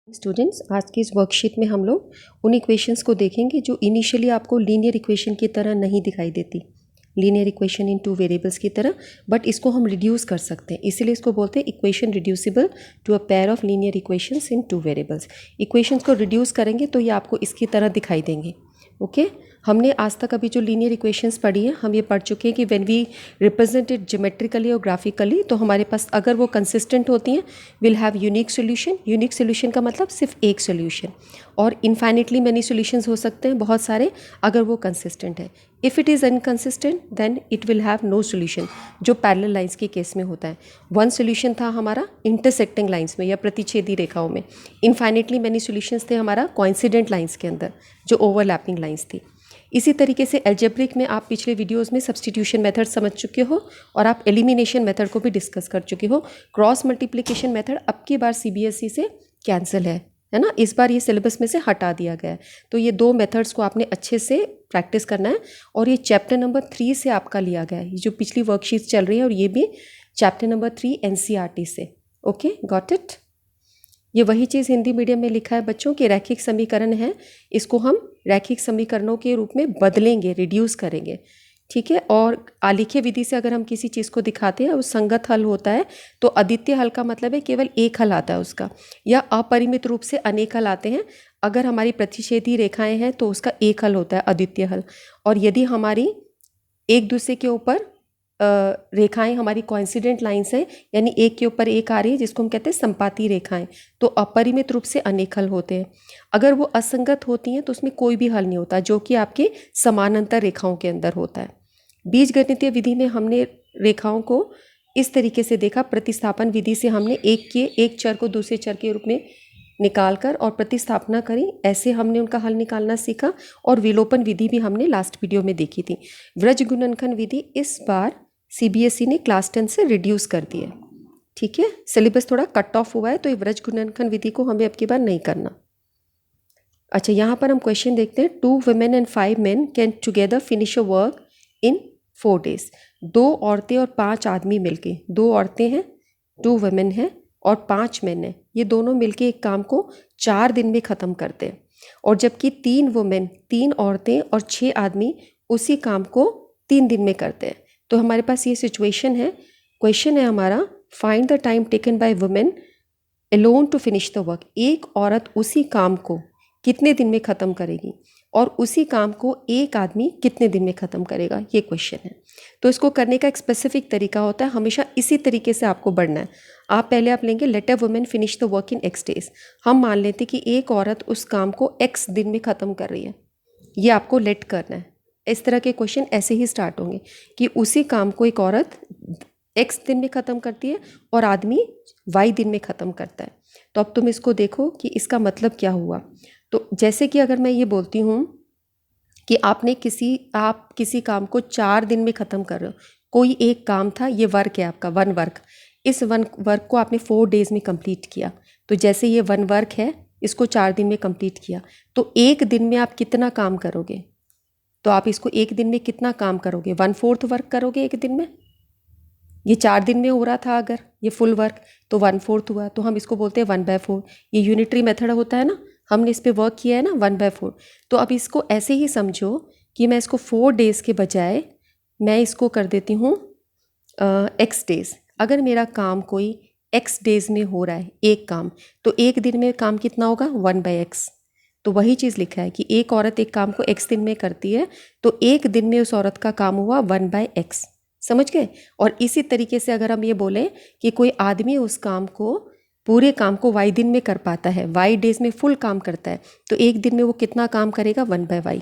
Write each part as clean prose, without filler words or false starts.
Students, आज की इस वर्कशीट में हम लोग उन इक्वेशंस को देखेंगे जो इनिशियली आपको लीनियर इक्वेशन की तरह नहीं दिखाई देती, linear equation in two variables की तरह, बट इसको हम रिड्यूस कर सकते हैं। इसीलिए इसको बोलते हैं equation reducible to a pair of linear equations in two variables. Equations को रिड्यूस करेंगे तो ये आपको इसकी तरह दिखाई देंगे। ओके हमने आज तक अभी जो लीनियर इक्वेशंस पढ़ी हैं, हम ये पढ़ चुके हैं कि when we represent it geometrically और ग्राफिकली, तो हमारे पास अगर वो कंसिस्टेंट होती हैं will have unique solution. Unique solution का मतलब सिर्फ एक सोल्यूशन, और इनफाइनिटली मैनी सोल्यूशंस हो सकते हैं, बहुत सारे, अगर वो कंसिस्टेंट है। If it is inconsistent then it will have no solution, जो पैरेलल लाइंस के केस में होता है। वन सोल्यूशन था हमारा इंटरसेक्टिंग लाइंस में या प्रतिच्छेदी रेखाओं में। इनफाइनिटली मैनी सोल्यूशंस थे हमारा कोइंसिडेंट लाइंस के अंदर, जो ओवरलैपिंग लाइंस थी। इसी तरीके से एल्जेब्रिक में आप पिछले वीडियोस में सब्स्टिट्यूशन मेथड समझ चुके हो और आप एलिमिनेशन मेथड को भी डिस्कस कर चुके हो। क्रॉस मल्टीप्लिकेशन मेथड अब की बार सीबीएसई से कैंसिल है ना, इस बार ये सिलेबस में से हटा दिया गया है। तो ये दो मेथड्स को आपने अच्छे से प्रैक्टिस करना है, और ये चैप्टर नंबर 3 से आपका लिया गया है। ये जो पिछली वर्कशीट चल रही है, और ये भी चैप्टर नंबर 3 एनसीईआरटी से। Okay, got it. ये वही चीज़ हिंदी मीडियम में लिखा है बच्चों कि रैखिक समीकरण है, इसको हम रैखिक समीकरणों के रूप में बदलेंगे, रिड्यूस करेंगे, ठीक है। और आलेखीय विधि से अगर हम किसी चीज़ को दिखाते हैं वो संगत हल होता है, तो अद्वितीय हल का मतलब है केवल एक हल आता है उसका, या अपरिमित रूप से अनेक हल आते हैं। अगर हमारी प्रतिच्छेदी रेखाएं हैं तो उसका एक हल होता है अद्वितीय हल, और यदि हमारी एक दूसरे के ऊपर रेखाएं हमारी कोइंसिडेंट लाइंस हैं, यानी एक के ऊपर एक आ रही है, जिसको हम कहते हैं संपाती रेखाएं, तो अपरिमित रूप से अनेक हल होते हैं। अगर वो असंगत होती हैं तो उसमें कोई भी हल नहीं होता, जो कि आपके समानांतर रेखाओं के अंदर होता है। बीजगणितीय विधि में हमने रेखाओं को इस तरीके से देखा, प्रतिस्थापन विधि से हमने एक चर को दूसरे चर के रूप में निकाल कर और प्रतिस्थापना करी, ऐसे हमने उनका हल निकालना सीखा। और विलोपन विधि भी हमने लास्ट वीडियो में देखी थी। व्रज गुणनखंड विधि इस बार सीबीएसई ने क्लास 10 से रिड्यूस कर दी है, ठीक है। सिलेबस थोड़ा कट ऑफ हुआ है, तो ये व्रज गुणनखंड विधि को हमें अब की बार नहीं करना। अच्छा, यहाँ पर हम क्वेश्चन देखते हैं। 2 women and 5 men can together finish a work in 4 days। 2 औरतें और 5 आदमी मिलके, 2 औरतें हैं, 2 women हैं और 5 men हैं, ये दोनों मिलके एक काम को 4 दिन में ख़त्म करते हैं। और जबकि 3 women, 3 औरतें और 6 आदमी उसी काम को 3 दिन में करते हैं। तो हमारे पास ये सिचुएशन है। क्वेश्चन है हमारा, find the time taken by women alone to finish the work. एक औरत उसी काम को कितने दिन में ख़त्म करेगी, और उसी काम को एक आदमी कितने दिन में ख़त्म करेगा, ये क्वेश्चन है। तो इसको करने का एक स्पेसिफिक तरीका होता है, हमेशा इसी तरीके से आपको बढ़ना है। आप लेंगे let a women finish the work in x days। हम मान लेते कि एक औरत उस काम को x दिन में ख़त्म कर रही है, ये आपको लेट करना है। इस तरह के क्वेश्चन ऐसे ही स्टार्ट होंगे कि उसी काम को एक औरत x दिन में ख़त्म करती है और आदमी y दिन में ख़त्म करता है। तो अब तुम इसको देखो कि इसका मतलब क्या हुआ। तो जैसे कि अगर मैं ये बोलती हूँ कि आप किसी काम को 4 दिन में ख़त्म कर रहे हो, कोई एक काम था, ये वर्क है आपका, वन वर्क। इस वन वर्क को आपने 4 days में कंप्लीट किया। तो जैसे ये वन वर्क है, इसको 4 दिन में कंप्लीट किया, तो एक दिन में आप कितना काम करोगे। तो आप इसको एक दिन में कितना काम करोगे, 1/4 वर्क करोगे एक दिन में। ये 4 दिन में हो रहा था, अगर ये फुल वर्क, तो 1/4 हुआ, तो हम इसको बोलते हैं 1/4। ये यूनिटरी मेथड होता है ना, हमने इस पर वर्क किया है ना, 1/4। तो अब इसको ऐसे ही समझो कि मैं इसको 4 days के बजाय मैं इसको कर देती हूँ x days। अगर मेरा काम कोई x days में हो रहा है एक काम, तो एक दिन में काम कितना होगा, 1/x। तो वही चीज़ लिखा है कि एक औरत एक काम को x दिन में करती है, तो एक दिन में उस औरत का काम हुआ 1/x। समझ गए। और इसी तरीके से अगर हम ये बोलें कि कोई आदमी उस काम को, पूरे काम को y दिन में कर पाता है, y days में फुल काम करता है, तो एक दिन में वो कितना काम करेगा, 1/y।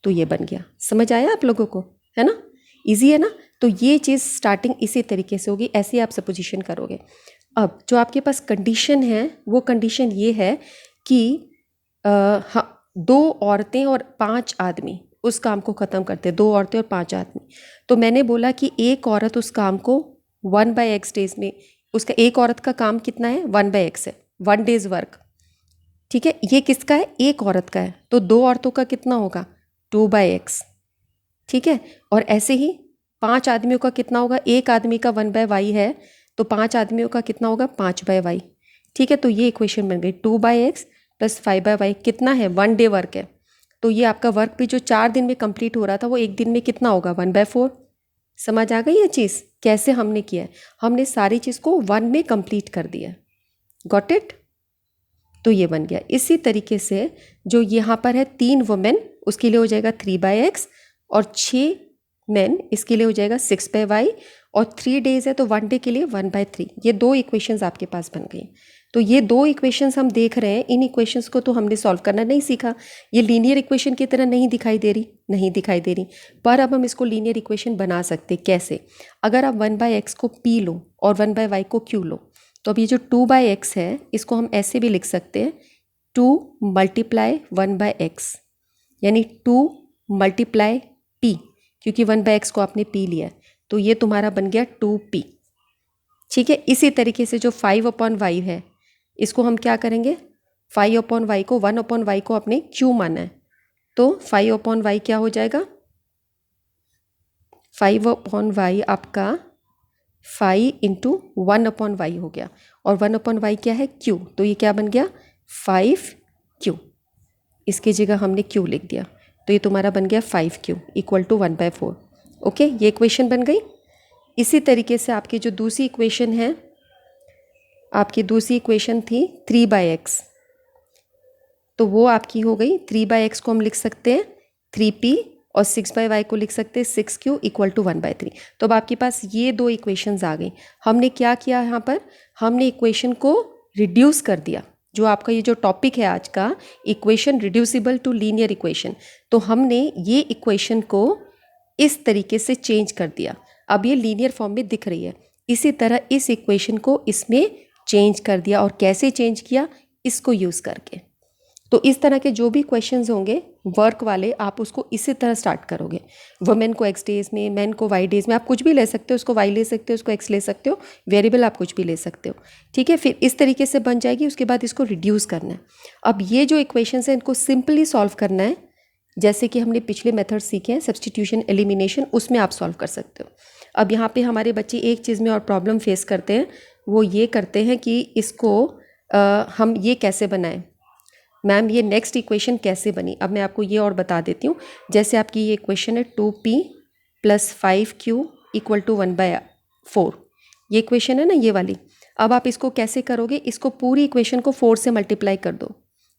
तो ये बन गया। समझ आया आप लोगों को, है ना, इजी है ना। तो ये चीज़ स्टार्टिंग इसी तरीके से होगी, ऐसे आप सपोजिशन करोगे। अब जो आपके पास कंडीशन है, वो कंडीशन ये है कि 2 औरतें और 5 आदमी उस काम को ख़त्म करते हैं, 2 औरतें और 5 आदमी। तो मैंने बोला कि एक औरत उस काम को 1/x डेज में, उसका एक औरत का काम कितना है, 1/x है, 1 days वर्क, ठीक है। ये किसका है, एक औरत का है, तो 2 औरतों का कितना होगा, 2/x, ठीक है। और ऐसे ही 5 आदमियों का कितना होगा, एक आदमी का 1/y है, तो 5 आदमियों का कितना होगा, 5/y। ठीक है, तो ये इक्वेशन बन गई 2/x + 5/y कितना है, 1 डे वर्क है। तो ये आपका वर्क भी जो 4 दिन में कंप्लीट हो रहा था वो एक दिन में कितना होगा, 1/4। समझ आ गई ये चीज़ कैसे हमने किया है, हमने सारी चीज़ को 1 में कंप्लीट कर दिया। Got it. तो ये बन गया। इसी तरीके से जो यहाँ पर है 3 वुमेन उसके लिए हो जाएगा 3/x और 6 मेन इसके लिए हो जाएगा 6/y और 3 डेज है तो 1 डे के लिए 1/3। ये 2 इक्वेशंस आपके पास बन गई। तो ये 2 इक्वेशंस हम देख रहे हैं, इन इक्वेशंस को तो हमने सॉल्व करना नहीं सीखा। ये लीनियर इक्वेशन की तरह नहीं दिखाई दे रही, पर अब हम इसको लीनियर इक्वेशन बना सकते। कैसे, अगर आप 1/x को p लो और 1/y को q लो, तो अब ये जो 2/x है इसको हम ऐसे भी लिख सकते हैं 2 × 1/x, यानी 2 × p, क्योंकि 1/x को आपने p लिया है तो ये तुम्हारा बन गया 2p। ठीक है, इसी तरीके से जो 5/y है इसको हम क्या करेंगे, 5/y को 1/y को अपने q माना है, तो 5/y क्या हो जाएगा, 5/y आपका 5 × 1/y हो गया और 1/y क्या है, q, तो ये क्या बन गया 5q। इसकी जगह हमने q लिख दिया तो ये तुम्हारा बन गया 5q = 1/4। ओके, ये इक्वेशन बन गई। इसी तरीके से आपकी जो दूसरी इक्वेशन है, आपकी दूसरी इक्वेशन थी 3/x, तो वो आपकी हो गई 3/x को हम लिख सकते हैं 3p और 6/y को लिख सकते हैं 6q = 1/3। तो अब आपके पास ये 2 इक्वेशंस आ गई। हमने क्या किया यहाँ पर, हमने इक्वेशन को रिड्यूस कर दिया। जो आपका ये जो टॉपिक है आज का, equation reducible to linear equation, तो हमने ये इक्वेशन को इस तरीके से चेंज कर दिया। अब ये लीनियर फॉर्म में दिख रही है। इसी तरह इस इक्वेशन को इसमें चेंज कर दिया। और कैसे चेंज किया, इसको यूज़ करके। तो इस तरह के जो भी क्वेश्चंस होंगे वर्क वाले, आप उसको इसी तरह स्टार्ट करोगे। वुमेन को x डेज में, मैन को y डेज में, आप कुछ भी ले सकते हो, उसको y ले सकते हो, उसको x ले सकते हो, वेरिएबल आप कुछ भी ले सकते हो। ठीक है, फिर इस तरीके से बन जाएगी। उसके बाद इसको रिड्यूस करना है। अब ये जो इक्वेशंस हैं इनको सिंपली सॉल्व करना है, जैसे कि हमने पिछले मेथड सीखे हैं सब्स्टिट्यूशन, एलिमिनेशन, उसमें आप सॉल्व कर सकते हो। अब यहाँ पे हमारे बच्चे एक चीज़ में और प्रॉब्लम फेस करते हैं, वो ये करते हैं कि इसको हम ये कैसे बनाएं, मैम ये नेक्स्ट इक्वेशन कैसे बनी। अब मैं आपको ये और बता देती हूँ। जैसे आपकी ये इक्वेशन है 2p + 5q = 1/4, ये इक्वेशन है ना, ये वाली। अब आप इसको कैसे करोगे, इसको पूरी इक्वेशन को 4 से मल्टीप्लाई कर दो,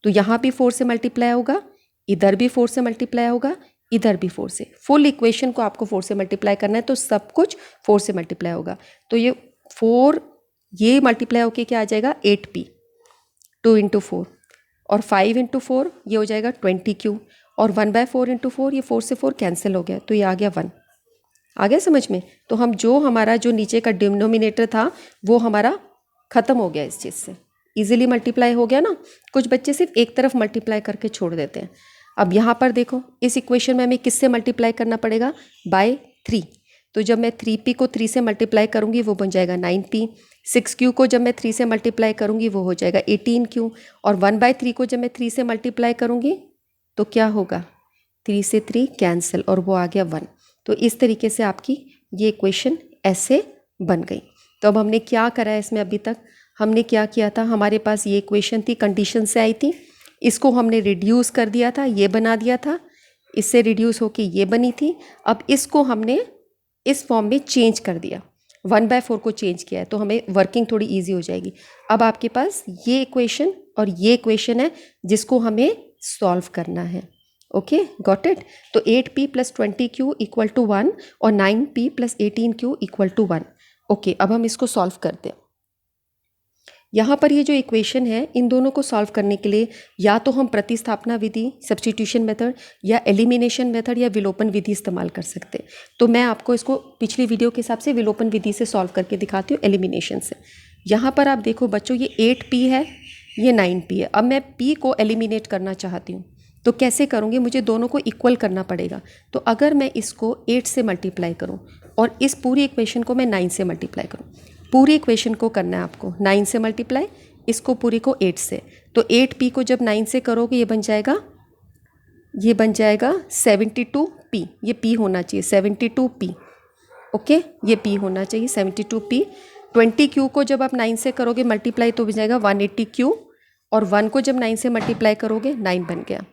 तो यहाँ भी 4 से मल्टीप्लाई होगा, इधर भी 4 से मल्टीप्लाई होगा, इधर भी 4 से। फुल इक्वेशन को आपको 4 से मल्टीप्लाई करना है, तो सब कुछ 4 से मल्टीप्लाई होगा। तो ये 4 ये मल्टीप्लाई होके क्या आ जाएगा, 8p, 2 × 4, और 5 × 4 ये हो जाएगा 20q, और 1/4 × 4, ये 4 से 4 कैंसिल हो गया, तो ये आ गया 1। आ गया समझ में। तो हम हमारा जो नीचे का डिनोमिनेटर था वो हमारा ख़त्म हो गया इस चीज़ से, इजीली मल्टीप्लाई हो गया ना। कुछ बच्चे सिर्फ एक तरफ मल्टीप्लाई करके छोड़ देते हैं। अब यहाँ पर देखो, इस इक्वेशन में हमें किससे मल्टीप्लाई करना पड़ेगा, बाय 3। तो जब मैं 3p को 3 से मल्टीप्लाई करूँगी वो बन जाएगा 9p, 6q को जब मैं 3 से मल्टीप्लाई करूँगी वो हो जाएगा 18q, और 1/3 को जब मैं 3 से मल्टीप्लाई करूँगी तो क्या होगा, 3 से 3 कैंसिल, और वो आ गया 1। तो इस तरीके से आपकी ये इक्वेशन ऐसे बन गई। तो अब हमने क्या करा है इसमें, अभी तक हमने क्या किया था, हमारे पास ये इक्वेशन थी, कंडीशन से आई थी, इसको हमने रिड्यूस कर दिया था, ये बना दिया था, इससे रिड्यूस होके ये बनी थी। अब इसको हमने इस फॉर्म में चेंज कर दिया, 1/4 को चेंज किया है, तो हमें वर्किंग थोड़ी इजी हो जाएगी। अब आपके पास ये इक्वेशन और ये इक्वेशन है जिसको हमें सॉल्व करना है। Okay, got it. तो 8p + 20q = 1 और 9p + 18q = 1। ओके, अब हम इसको सॉल्व करते हैं। यहाँ पर ये जो इक्वेशन है, इन दोनों को सॉल्व करने के लिए या तो हम प्रतिस्थापना विधि, सब्स्टिट्यूशन मेथड, या एलिमिनेशन मेथड, या विलोपन विधि इस्तेमाल कर सकते हैं। तो मैं आपको इसको पिछली वीडियो के हिसाब से विलोपन विधि से सॉल्व करके दिखाती हूँ, एलिमिनेशन से। यहाँ पर आप देखो बच्चों, ये 8p है, ये 9p है। अब मैं p को एलिमिनेट करना चाहती हूँ, तो कैसे करूँगी, मुझे दोनों को इक्वल करना पड़ेगा। तो अगर मैं इसको 8 से मल्टीप्लाई करूँ और इस पूरी इक्वेशन को मैं 9 से मल्टीप्लाई करूँ, पूरी इक्वेशन को करना है आपको 9 से मल्टीप्लाई, इसको पूरी को 8 से। तो 8p को जब 9 से करोगे ये बन जाएगा 72p, ये p होना चाहिए 72p। ओके, ये p होना चाहिए 72p। 20Q को जब आप 9 से करोगे मल्टीप्लाई तो बन जाएगा 180Q, और 1 को जब 9 से मल्टीप्लाई करोगे 9 बन गया।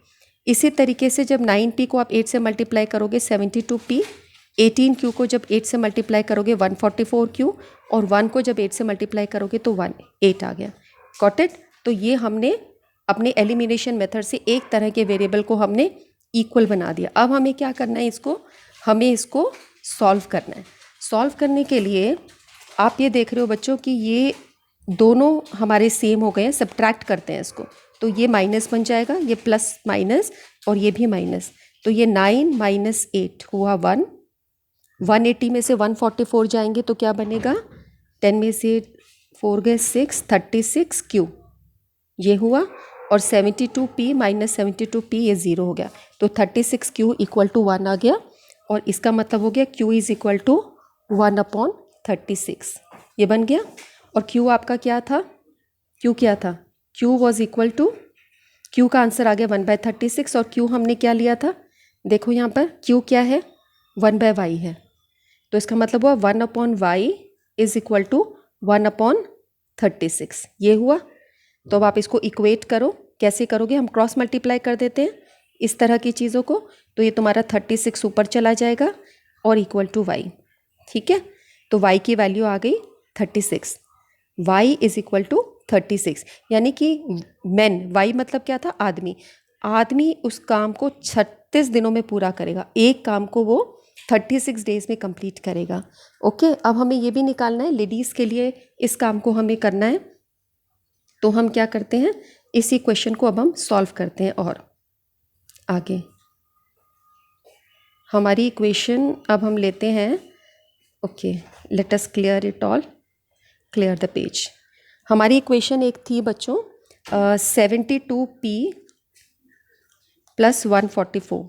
इसी तरीके से जब 9P को आप 8 से मल्टीप्लाई करोगे 72P, 18Q को जब 8 से मल्टीप्लाई करोगे 144Q, और 1 को जब 8 से मल्टीप्लाई करोगे तो 8 आ गया। Got it. तो ये हमने अपने एलिमिनेशन मेथड से एक तरह के वेरिएबल को हमने इक्वल बना दिया। अब हमें क्या करना है, हमें इसको सॉल्व करना है। सॉल्व करने के लिए आप ये देख रहे हो बच्चों कि ये दोनों हमारे सेम हो गए हैं, सब्ट्रैक्ट करते हैं इसको, तो ये माइनस बन जाएगा, ये प्लस माइनस और ये भी माइनस, तो ये 9 माइनस 8 हुआ 1। 180 में से 144 जाएंगे तो क्या बनेगा, 10 में से 4 गए 6, 36Q ये हुआ, और 72P माइनस 72P ये 0 हो गया, तो 36Q इक्वल टू 1 आ गया, और इसका मतलब हो गया Q इज़ इक्वल टू 1/36 ये बन गया। और Q आपका क्या था, Q क्या था, Q was equal to, Q का आंसर आ गया 1/36, और Q हमने क्या लिया था, देखो यहाँ पर Q क्या है, 1/y है, तो इसका मतलब हुआ 1/y इज़ इक्वल टू 1/36 ये हुआ। तो अब आप इसको इक्वेट करो, कैसे करोगे, हम क्रॉस मल्टीप्लाई कर देते हैं इस तरह की चीज़ों को, तो ये तुम्हारा 36 ऊपर चला जाएगा और इक्वल टू y, ठीक है। तो y की वैल्यू आ गई 36, y इज़ इक्वल टू 36, यानी कि मैन, y मतलब क्या था, आदमी उस काम को 36 दिनों में पूरा करेगा, एक काम को वो 36 डेज में कंप्लीट करेगा। ओके, अब हमें ये भी निकालना है, लेडीज़ के लिए इस काम को हमें करना है, तो हम क्या करते हैं, इसी क्वेश्चन को अब हम सॉल्व करते हैं। और आगे हमारी इक्वेशन अब हम लेते हैं, okay let us clear it all, clear the page. हमारी इक्वेशन एक थी बच्चों 72P plus 144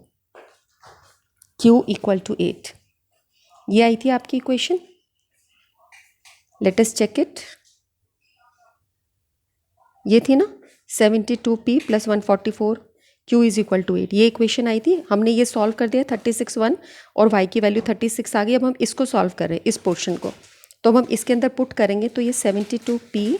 Q equal to 8, ये आई थी आपकी equation. Let us check it, ये थी ना 72P plus 144 Q is equal to 8, ये इक्वेशन आई थी। हमने ये सॉल्व कर दिया 36 1, और y की वैल्यू 36 आ गई। अब हम इसको सॉल्व कर रहे हैं, इस पोर्शन को, तो अब हम इसके अंदर पुट करेंगे, तो ये 72P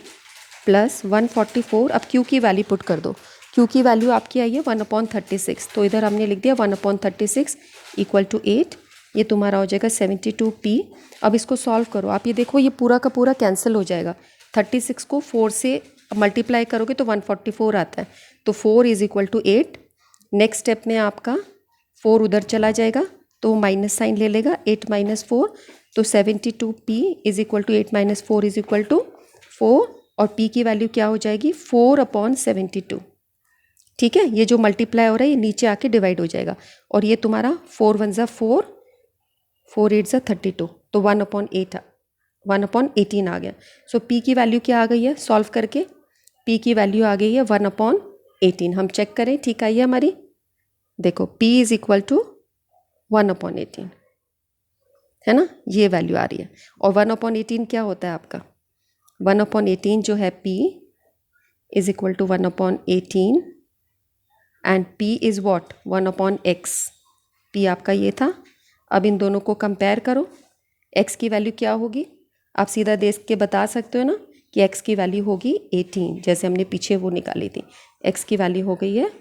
प्लस 144, अब Q की वैल्यू पुट कर दो, Q की वैल्यू आपकी आई है 1/36, तो इधर हमने लिख दिया 1/36 इक्वल टू 8, ये तुम्हारा हो जाएगा 72P। अब इसको सॉल्व करो, आप ये देखो ये पूरा का पूरा कैंसिल हो जाएगा, 36 को 4 से मल्टीप्लाई करोगे तो 144 आता है, तो 4 is equal to 8। Next step में आपका 4 उधर चला जाएगा तो माइनस साइन ले लेगा, 8 माइनस 4, तो 72P is equal to 8 minus 4 is equal to 4, और P की वैल्यू क्या हो जाएगी 4/72, ठीक है। ये जो मल्टीप्लाई हो रहा है ये नीचे आके डिवाइड हो जाएगा, और ये तुम्हारा 4 1 ज़ा 4, 4 8 ज़ा 32, तो 1/18 आ गया। सो P की वैल्यू क्या आ गई है, सॉल्व करके P की वैल्यू आ गई है 1/18। हम चेक करें ठीक आई है हमारी, देखो P इज़ इक्वल टू 1/18 है ना, ये वैल्यू आ रही है। और 1/18 क्या होता है आपका, 1/18 जो है P is equal to 1/18, and P is what 1/x, P आपका ये था। अब इन दोनों को कंपेयर करो, x की वैल्यू क्या होगी, आप सीधा देख के बता सकते हो ना कि x की वैल्यू होगी 18, जैसे हमने पीछे वो निकाली थी, x की वैल्यू हो गई है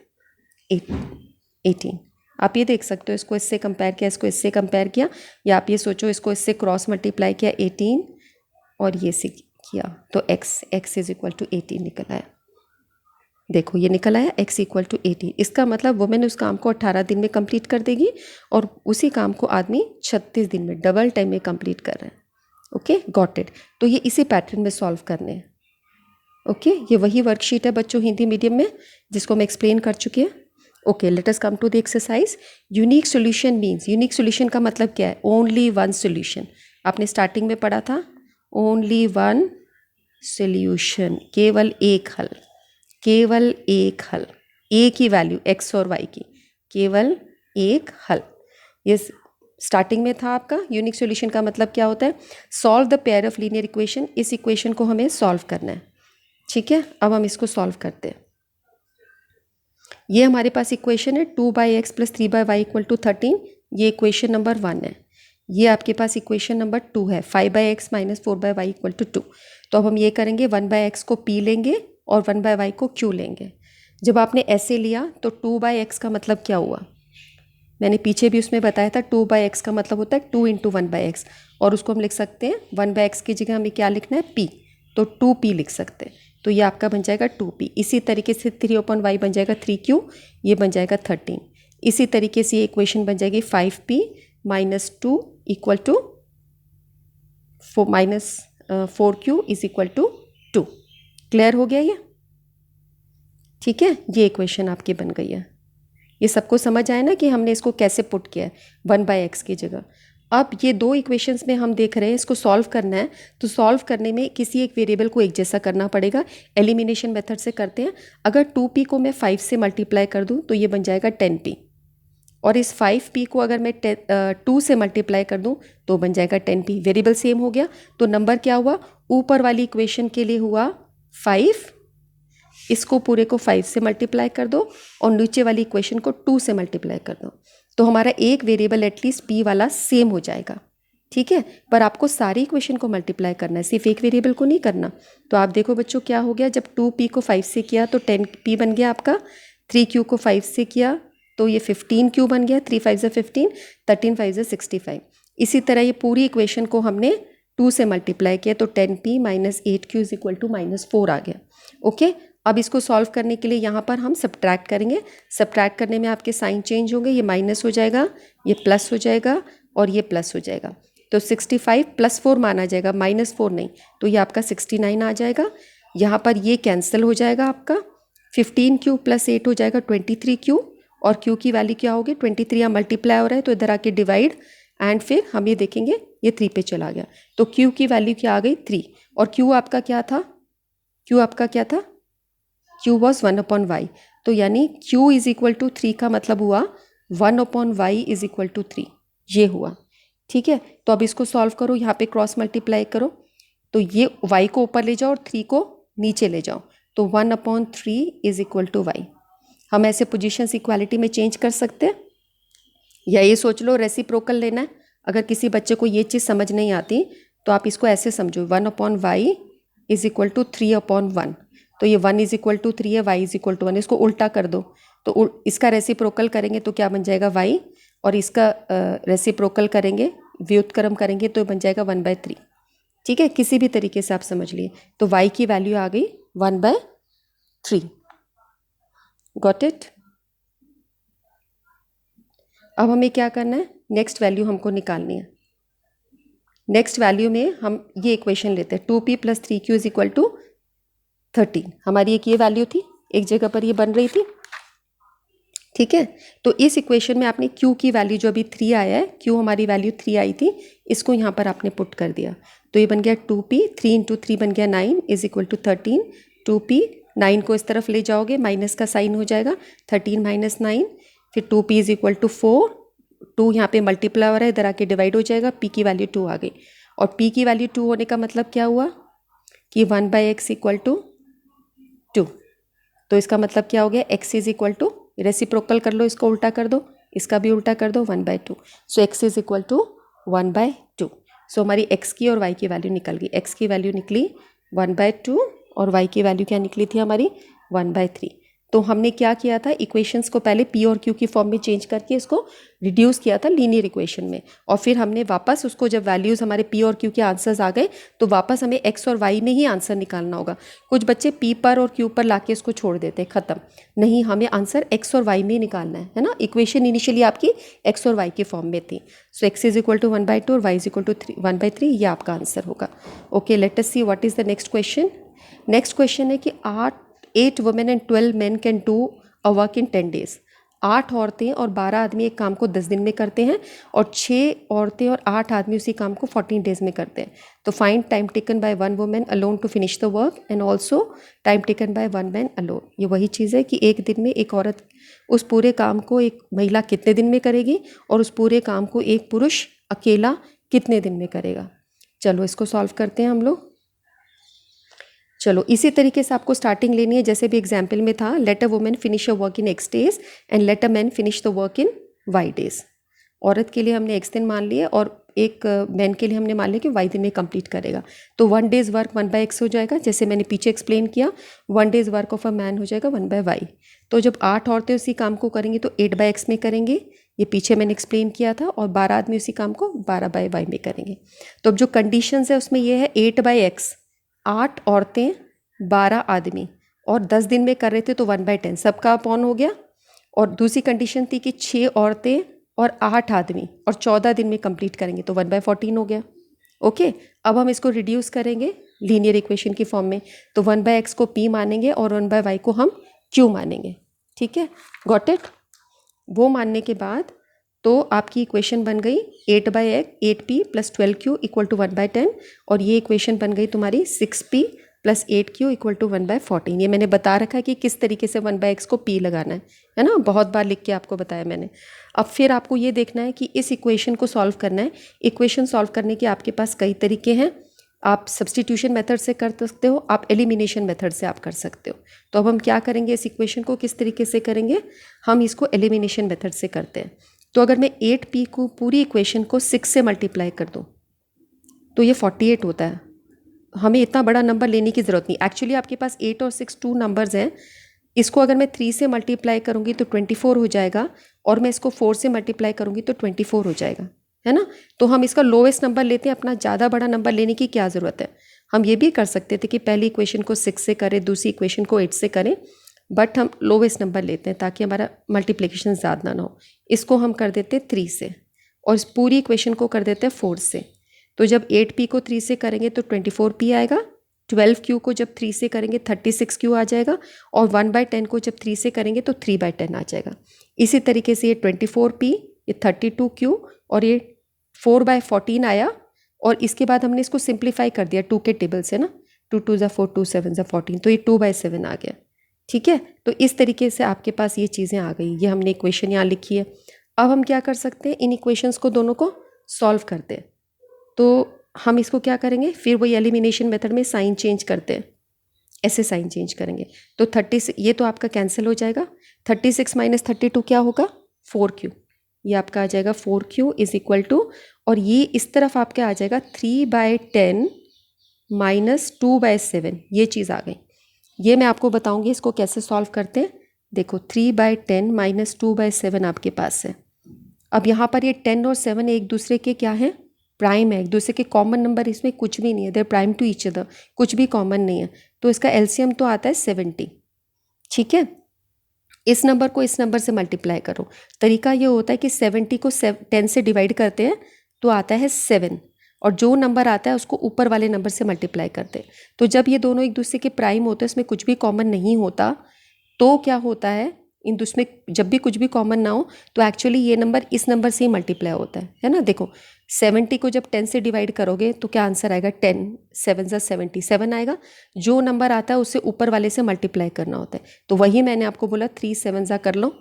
18। आप ये देख सकते हो, इसको इससे कंपेयर किया, इसको इससे कंपेयर किया, या आप ये सोचो इसको इससे क्रॉस मल्टीप्लाई किया 18 और ये से किया, तो x इज़ इक्वल टू 18 निकल आया। देखो ये निकल आया x इक्वल टू 18, इसका मतलब वुमेन उस काम को 18 दिन में कंप्लीट कर देगी, और उसी काम को आदमी 36 दिन में डबल टाइम में कंप्लीट कर रहे हैं। Okay got it. तो ये इसी पैटर्न में सॉल्व करने हैं। ओके ये वही वर्कशीट है बच्चों हिंदी मीडियम में जिसको मैं एक्सप्लेन कर चुकी है। Okay let us come to the exercise. Unique solution means, unique solution का मतलब क्या है, ओनली वन सोल्यूशन। आपने स्टार्टिंग में पढ़ा था ओनली वन सोल्यूशन, केवल एक हल, केवल एक हल, एक ही वैल्यू x और y की, केवल एक हल। ये स्टार्टिंग में था आपका। यूनिक सॉल्यूशन का मतलब क्या होता है, solve the pair of linear equation. इस इक्वेशन को हमें सॉल्व करना है, ठीक है। अब हम इसको सॉल्व करते हैं। ये हमारे पास इक्वेशन है 2/x + 3/y = 13, ये इक्वेशन नंबर 1 है। ये आपके पास इक्वेशन नंबर 2 है, 5/x minus 4/y equal to 2। तो अब हम ये करेंगे 1/x को p लेंगे और 1/y को q लेंगे। जब आपने ऐसे लिया तो 2/x का मतलब क्या हुआ, मैंने पीछे भी उसमें बताया था 2/x का मतलब होता है 2 इंटू 1/x, और उसको हम लिख सकते हैं 1/x की जगह हमें क्या लिखना है p, तो 2p लिख सकते हैं। तो ये आपका बन जाएगा 2p। इसी तरीके से 3/y बन जाएगा 3q, ये बन जाएगा 13। इसी तरीके से ये इक्वेशन बन जाएगी 5p minus 2 equal to minus 4q is equal to 2। Clear हो गया ये? ठीक है, ये इक्वेशन आपकी बन गई है। ये सबको समझ आया ना कि हमने इसको कैसे पुट किया है 1/x की जगह। अब ये दो इक्वेशंस में हम देख रहे हैं इसको सॉल्व करना है, तो सॉल्व करने में किसी एक वेरिएबल को एक जैसा करना पड़ेगा। एलिमिनेशन मेथड से करते हैं। अगर 2p को मैं 5 से मल्टीप्लाई कर दूं तो ये बन जाएगा 10p, और इस 5p को अगर मैं 2 से मल्टीप्लाई कर दूं तो बन जाएगा 10p। वेरिएबल सेम हो गया, तो नंबर क्या हुआ, ऊपर वाली इक्वेशन के लिए हुआ 5, इसको पूरे को 5 से मल्टीप्लाई कर दो और नीचे वाली इक्वेशन को 2 से मल्टीप्लाई कर दो, तो हमारा एक वेरिएबल एटलीस्ट p वाला सेम हो जाएगा। ठीक है, पर आपको सारी इक्वेशन को मल्टीप्लाई करना है, सिर्फ एक वेरिएबल को नहीं करना। तो आप देखो बच्चों क्या हो गया, जब 2p को 5 से किया तो 10p बन गया आपका, 3q को 5 से किया तो ये 15q बन गया, 3 5 15, 13 5 65। इसी तरह ये पूरी इक्वेशन को हमने 2 से मल्टीप्लाई किया तो 10p minus 8q is equal to -4 आ गया। ओके, अब इसको सॉल्व करने के लिए यहाँ पर हम सब्ट्रैक्ट करेंगे। सब्ट्रैक्ट करने में आपके साइन चेंज होंगे, ये माइनस हो जाएगा, ये प्लस हो जाएगा और ये प्लस हो जाएगा। तो 65 + 4 माना जाएगा, -4 नहीं, तो ये आपका 69 आ जाएगा। यहाँ पर ये कैंसिल हो जाएगा आपका, 15q + 8 हो जाएगा 23q, और q की वैल्यू क्या होगी 23, यहाँ मल्टीप्लाई हो रहा है तो इधर आके डिवाइड, एंड फिर हम ये देखेंगे ये 3 पे चला गया, तो q की वैल्यू क्या आ गई 3। और q आपका क्या था, q आपका क्या था, q वॉज 1/y, तो यानी q इज इक्वल टू 3 का मतलब हुआ 1/y इज इक्वल टू 3, ये हुआ। ठीक है, तो अब इसको सॉल्व करो, यहाँ पे क्रॉस मल्टीप्लाई करो, तो ये y को ऊपर ले जाओ और 3 को नीचे ले जाओ, तो 1/3 इज इक्वल टू y। हम ऐसे पोजीशंस इक्वालिटी में चेंज कर सकते हैं, या ये सोच लो रेसिप्रोकल लेना है। अगर किसी बच्चे को ये चीज़ समझ नहीं आती तो आप इसको ऐसे समझो, 1/y इज इक्वल टू 3/1, तो ये 1 इज इक्वल टू 3 है, y इज इक्वल टू 1, इसको उल्टा कर दो, तो इसका रेसिप्रोकल करेंगे तो क्या बन जाएगा y, और इसका रेसिप्रोकल करेंगे, व्युत्क्रम करेंगे तो बन जाएगा 1/3। ठीक है, किसी भी तरीके से आप समझ लिए, तो y की वैल्यू आ गई 1/3। Got it? अब हमें क्या करना है, नेक्स्ट वैल्यू हमको निकालनी है। नेक्स्ट वैल्यू में हम ये इक्वेशन लेते हैं, 2p + 3q is equal to 13। हमारी एक ये वैल्यू थी, एक जगह पर ये बन रही थी। ठीक है, तो इस इक्वेशन में आपने q की वैल्यू जो अभी 3 आया है, q हमारी वैल्यू 3 आई थी, इसको यहाँ पर आपने पुट कर दिया, तो ये बन गया 2p, 3 × 3 बन गया 9 इज इक्वल टू 13। 2p, 9 को इस तरफ ले जाओगे, माइनस का साइन हो जाएगा, 13 - 9, फिर 2p इज इक्वल टू 4, 2 यहाँ पे मल्टीप्लाई हो रहा है, इधर आके डिवाइड हो जाएगा, p की वैल्यू 2 आ गई। और p की वैल्यू 2 होने का मतलब क्या हुआ कि 1/x इक्वल टू 2, तो इसका मतलब क्या हो गया, x is equal to, reciprocal कर लो, इसको उल्टा कर दो, इसका भी उल्टा कर दो, 1/2, सो x इज इक्वल टू 1/2। सो हमारी x की और y की वैल्यू निकल गई, x की वैल्यू निकली 1/2 और y की वैल्यू क्या निकली थी हमारी 1/3। तो हमने क्या किया था, इक्वेशंस को पहले p और q की फॉर्म में चेंज करके इसको रिड्यूस किया था लीनियर इक्वेशन में, और फिर हमने वापस उसको, जब वैल्यूज़ हमारे p और q के आंसर्स आ गए तो वापस हमें x और y में ही आंसर निकालना होगा। कुछ बच्चे p पर और q पर लाके इसको छोड़ देते हैं, ख़त्म, नहीं, हमें आंसर x और y में ही निकालना है ना। इक्वेशन इनिशियली आपकी x और y की फॉर्म में थी, सो x इज इक्वल टू 1/2 और y इज इक्वल टू 1/3, ये आपका आंसर होगा। Okay, let us see what is the next question. Next question है कि 8 women and 12 men can do a work in 10 days। 8 औरतें और 12 आदमी एक काम को 10 दिन में करते हैं, और 6 औरतें और 8 आदमी उसी काम को 14 डेज में करते हैं। तो find time taken by 1 woman alone to finish the work and also time taken by 1 man alone. ये वही चीज़ है कि एक दिन में एक औरत उस पूरे काम को एक महिला कितने दिन में करेगी, और उस पूरे काम को एक पुरुष अकेला कितने दिन में करेगा। चलो इसको सॉल्व करते हैं हम लोग। चलो इसी तरीके से आपको स्टार्टिंग लेनी है, जैसे भी एग्जाम्पल में था, let a women finish a work in x days and let a man finish the work in y days. औरत के लिए हमने x दिन मान लिए और एक मैन के लिए हमने मान लिया कि y दिन में कंप्लीट करेगा, तो 1 डेज़ वर्क 1/x हो जाएगा, जैसे मैंने पीछे एक्सप्लेन किया 1 days work of a man हो जाएगा 1/y। तो जब 8 औरतें उसी काम को करेंगी तो 8/x में करेंगे, ये पीछे मैंने एक्सप्लेन किया था, और 12 आदमी उसी काम को 12/y में करेंगे। तो अब जो कंडीशंस है उसमें ये है 8/x, 8 औरतें 12 आदमी और 10 दिन में कर रहे थे तो 1/10 सबका अपॉन हो गया। और दूसरी कंडीशन थी कि 6 औरतें और 8 आदमी और 14 दिन में कंप्लीट करेंगे तो 1/14 हो गया। ओके, अब हम इसको रिड्यूस करेंगे लीनियर इक्वेशन की फॉर्म में, तो 1/x को p मानेंगे और 1/y को हम q मानेंगे। ठीक है, गॉट इट। वो मानने के बाद तो आपकी इक्वेशन बन गई 8/8p + 12q = 1/10, और ये इक्वेशन बन गई तुम्हारी 6p + 8q = 1/14। ये मैंने बता रखा है कि किस तरीके से 1/x को p लगाना है ना, बहुत बार लिख के आपको बताया मैंने। अब फिर आपको ये देखना है कि इस इक्वेशन को सॉल्व करना है। इक्वेशन सॉल्व करने के आपके पास कई तरीके हैं, आप सब्स्टिट्यूशन मेथड से कर सकते हो, आप एलिमिनेशन मेथड से आप कर सकते हो। तो अब हम क्या करेंगे, इस इक्वेशन को किस तरीके से करेंगे, हम इसको एलिमिनेशन मेथड से करते हैं। तो अगर मैं 8p को पूरी इक्वेशन को 6 से मल्टीप्लाई कर दूँ तो ये 48 होता है। हमें इतना बड़ा नंबर लेने की ज़रूरत नहीं, एक्चुअली आपके पास 8 और 6 2 नंबर्स हैं। इसको अगर मैं 3 से मल्टीप्लाई करूँगी तो 24 हो जाएगा, और मैं इसको 4 से मल्टीप्लाई करूँगी तो 24 हो जाएगा, है ना। तो हम इसका लोवेस्ट नंबर लेते हैं, अपना ज़्यादा बड़ा नंबर लेने की क्या ज़रूरत है। हम ये भी कर सकते थे कि पहली इक्वेशन को 6 से करें, दूसरी इक्वेशन को 8 से करें, बट हम लोवेस्ट नंबर लेते हैं ताकि हमारा मल्टीप्लिकेशन ज़्यादा ना हो। इसको हम कर देते 3 से, और इस पूरी इक्वेशन को कर देते हैं 4 से। तो जब 8p को 3 से करेंगे तो 24p आएगा, 12q को जब 3 से करेंगे 36q आ जाएगा, और 1/10 को जब 3 से करेंगे तो 3/10 आ जाएगा। इसी तरीके से ये 24p, ये 32q और ये 4/14 आया, और इसके बाद हमने इसको सिंप्लीफाई कर दिया 2 के टेबल से ना, 2 2 ज़ा 4, 2 7 ज़ा 14, तो ये 2/7 आ गया। ठीक है, तो इस तरीके से आपके पास ये चीज़ें आ गई, ये हमने इक्वेशन यहाँ लिखी है। अब हम क्या कर सकते हैं, इन इक्वेशंस को दोनों को सॉल्व करते हैं। तो हम इसको क्या करेंगे, फिर वही एलिमिनेशन मेथड में साइन चेंज करते हैं, ऐसे साइन चेंज करेंगे तो 36, ये तो आपका कैंसिल हो जाएगा। 36 - 32 क्या होगा, 4q, ये आपका आ जाएगा 4q = और ये इस तरफ आपका आ जाएगा 3/10 - 2/7, ये चीज़ आ गई। ये मैं आपको बताऊंगी इसको कैसे सॉल्व करते हैं। देखो 3/10 - 2/7 आपके पास है। अब यहाँ पर ये 10 और 7 एक दूसरे के क्या है, प्राइम है, एक दूसरे के कॉमन नंबर इसमें कुछ भी नहीं है, they're prime to each other, कुछ भी कॉमन नहीं है, तो इसका एलसीएम तो आता है 70। ठीक है, इस नंबर को इस नंबर से मल्टीप्लाई करो। तरीका ये होता है कि 70 को 10 से डिवाइड करते हैं तो आता है 7, और जो नंबर आता है उसको ऊपर वाले नंबर से मल्टीप्लाई करते हैं। तो जब ये दोनों एक दूसरे के प्राइम होते हैं, इसमें कुछ भी कॉमन नहीं होता, तो क्या होता है, इन दूसरे जब भी कुछ भी कॉमन ना हो तो एक्चुअली ये नंबर इस नंबर से ही मल्टीप्लाई होता है ना। देखो 70 को जब 10 से डिवाइड करोगे तो क्या आंसर आएगा, 10 7 ज़ा 77 आएगा। जो नंबर आता है उससे ऊपर वाले से मल्टीप्लाई करना होता है, तो वही मैंने आपको बोला 3 7 ज़ा कर लो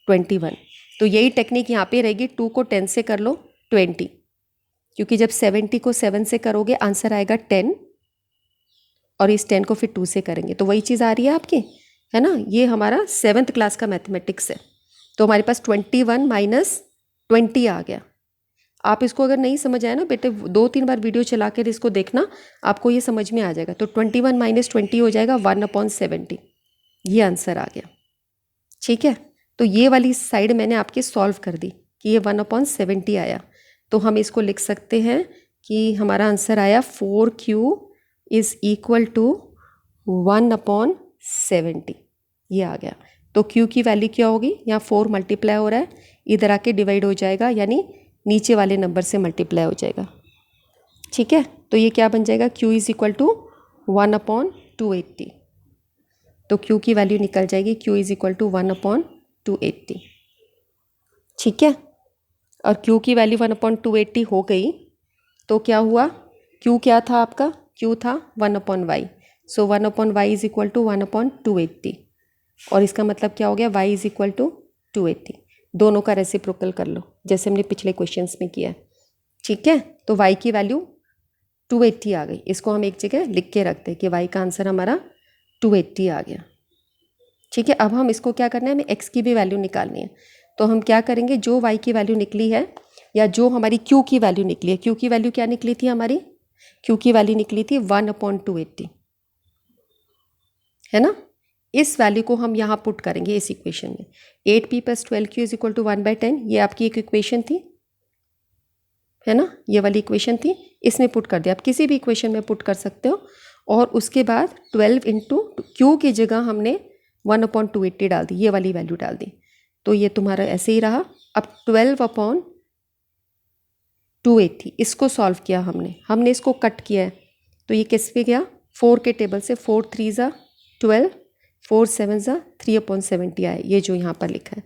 21। तो यही टेक्निक यहाँ पे रहेगी, 2 को 10 से कर लो 20, क्योंकि जब 70 को 7 से करोगे आंसर आएगा 10, और इस 10 को फिर 2 से करेंगे तो वही चीज़ आ रही है आपकी, है ना। ये हमारा 7th क्लास का मैथमेटिक्स है। तो हमारे पास 21 - 20 आ गया। आप इसको अगर नहीं समझ आया ना बेटे, 2-3 बार वीडियो चला कर इसको देखना, आपको ये समझ में आ जाएगा। तो 21 - 20 हो जाएगा 1/70, ये आंसर आ गया। ठीक है, तो ये वाली साइड मैंने आपकी सॉल्व कर दी कि ये 1/70 आया। तो हम इसको लिख सकते हैं कि हमारा आंसर आया 4q = 1/70, ये आ गया। तो q की वैल्यू क्या होगी, यहाँ 4 मल्टीप्लाई हो रहा है, इधर आके डिवाइड हो जाएगा, यानी नीचे वाले नंबर से मल्टीप्लाई हो जाएगा। ठीक है, तो ये क्या बन जाएगा, q = 1/280। तो q की वैल्यू निकल जाएगी, q = 1/280। ठीक है, और q की वैल्यू 1/280 हो गई तो क्या हुआ, q क्या था आपका, q था 1/y, सो 1/y = 1/280, और इसका मतलब क्या हो गया, y = 280। दोनों का रेसिप्रोकल कर लो जैसे हमने पिछले क्वेश्चंस में किया है। ठीक है, तो y की वैल्यू 280 आ गई। इसको हम एक जगह लिख के रखते हैं कि y का आंसर हमारा 280 आ गया। ठीक है, अब हम इसको क्या करना है, हमें x की भी वैल्यू निकालनी है। तो हम क्या करेंगे, जो y की वैल्यू निकली है या जो हमारी Q की वैल्यू निकली है, Q की वैल्यू क्या निकली थी हमारी, Q की वैल्यू निकली थी 1/280, है ना। इस वैल्यू को हम यहाँ पुट करेंगे इस इक्वेशन में। 8p + 12q = 1/10, ये आपकी एक इक्वेशन थी, है ना, ये वाली इक्वेशन थी, इसमें पुट कर दिया। आप किसी भी इक्वेशन में पुट कर सकते हो। और उसके बाद 12 इंटू क्यू की जगह हमने 1/280 डाल दी, ये वाली वैल्यू डाल दी, तो ये तुम्हारा ऐसे ही रहा। अब 12/280 इसको सॉल्व किया हमने इसको कट किया है, तो ये किस पे गया, 4 के टेबल से 4 3 ज़ा 12, 4 7 ज़ा 3/70 आए, ये जो यहाँ पर लिखा है,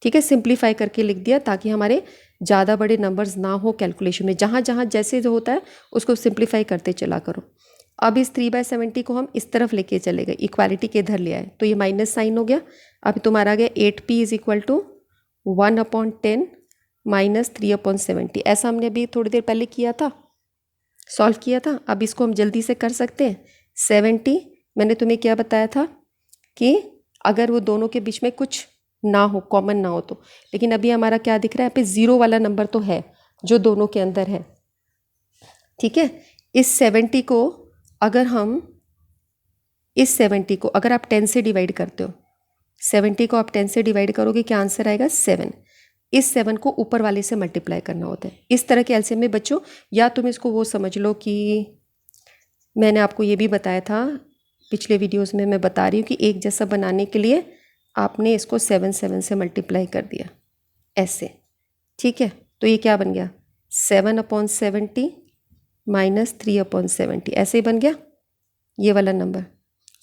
ठीक है। सिंप्लीफाई करके लिख दिया ताकि हमारे ज़्यादा बड़े नंबर्स ना हो कैलकुलेशन में, जहाँ जहाँ जैसे जो होता है उसको सिंप्लीफाई करते चला करो। अब इस 3/70 को हम इस तरफ लेके चले गए, इक्वालिटी के इधर ले आए, तो ये माइनस साइन हो गया। अब तुम्हारा आ गया 8p = 1/10 - 3/70, ऐसा हमने अभी थोड़ी देर पहले किया था, सॉल्व किया था। अब इसको हम जल्दी से कर सकते हैं। 70, मैंने तुम्हें क्या बताया था कि अगर वो दोनों के बीच में कुछ ना हो, कॉमन ना हो तो, लेकिन अभी हमारा क्या दिख रहा है, यहाँ पे 0 वाला नंबर तो है जो दोनों के अंदर है, ठीक है। इस 70 को अगर आप 10 से डिवाइड करते हो, 70 को आप 10 से डिवाइड करोगे, क्या आंसर आएगा, 7। इस 7 को ऊपर वाले से मल्टीप्लाई करना होता है। इस तरह के एलसीएम में बच्चों, या तुम इसको वो समझ लो कि मैंने आपको ये भी बताया था पिछले वीडियोस में, मैं बता रही हूँ कि एक जैसा बनाने के लिए आपने इसको 7 से मल्टीप्लाई कर दिया ऐसे, ठीक है। तो ये क्या बन गया, 7/70 - 3/70, ऐसे ही बन गया ये वाला नंबर,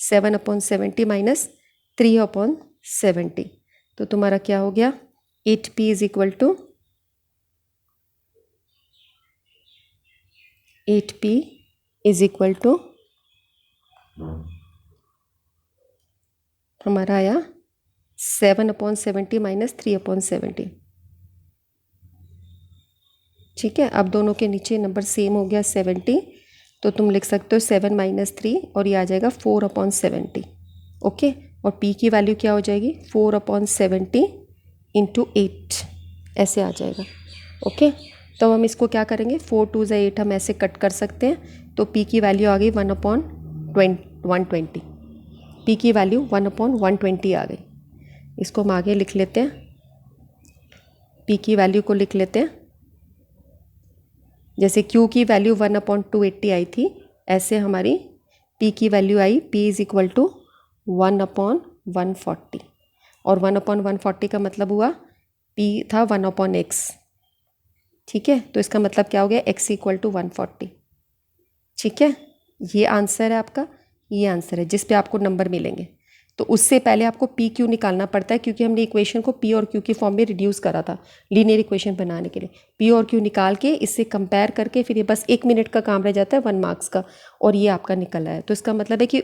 7/70 - 3/70। तो तुम्हारा क्या हो गया, 8p = 8p = हमारा आया 7/70 - 3/70, ठीक है। अब दोनों के नीचे नंबर सेम हो गया 70, तो तुम लिख सकते हो 7 - 3 और ये आ जाएगा 4/70, ओके। और p की वैल्यू क्या हो जाएगी, 4/70 × 8, ऐसे आ जाएगा, ओके। तो हम इसको क्या करेंगे, 4 2 ज़ा 8 हम ऐसे कट कर सकते हैं, तो p की वैल्यू आ गई 1/120, p की वैल्यू 1/120 आ गई। इसको हम आगे लिख लेते हैं, p की वैल्यू को लिख लेते हैं, जैसे q की वैल्यू 1/280 आई थी, ऐसे हमारी p की वैल्यू आई, p = 1/140, और 1/140 का मतलब हुआ p था 1/x, ठीक है। तो इसका मतलब क्या हो गया, x = 140, ठीक है। ये आंसर है आपका, ये आंसर है जिस पे आपको नंबर मिलेंगे। तो उससे पहले आपको पी क्यू निकालना पड़ता है, क्योंकि हमने इक्वेशन को पी और क्यू की फॉर्म में रिड्यूस करा था लीनियर इक्वेशन बनाने के लिए। पी और क्यू निकाल के इससे कंपेयर करके फिर ये बस 1 मिनट का काम रह जाता है 1 मार्क्स का, और ये आपका निकल आया। तो इसका मतलब है कि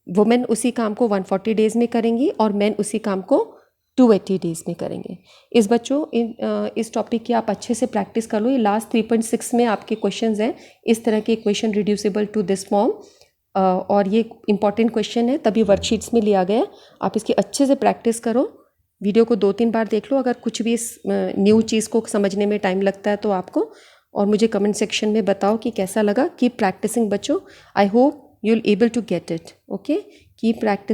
वुमेन उसी काम को 140 डेज़ में करेंगी और मैन उसी काम को 280 डेज़ में करेंगे। इस बच्चों इस टॉपिक की आप अच्छे से प्रैक्टिस कर लो। ये लास्ट 3.6 में आपके क्वेश्चंस हैं, इस तरह के equation reducible to this form, और ये इंपॉर्टेंट क्वेश्चन है, तभी वर्कशीट्स में लिया गया है। आप इसकी अच्छे से प्रैक्टिस करो, वीडियो को 2-3 बार देख लो। अगर कुछ भी इस न्यू चीज़ को समझने में टाइम लगता है तो आपको, और मुझे कमेंट सेक्शन में बताओ कि कैसा लगा। कीप प्रैक्टिसिंग बच्चों, I hope you will able to get it, okay. Keep practice.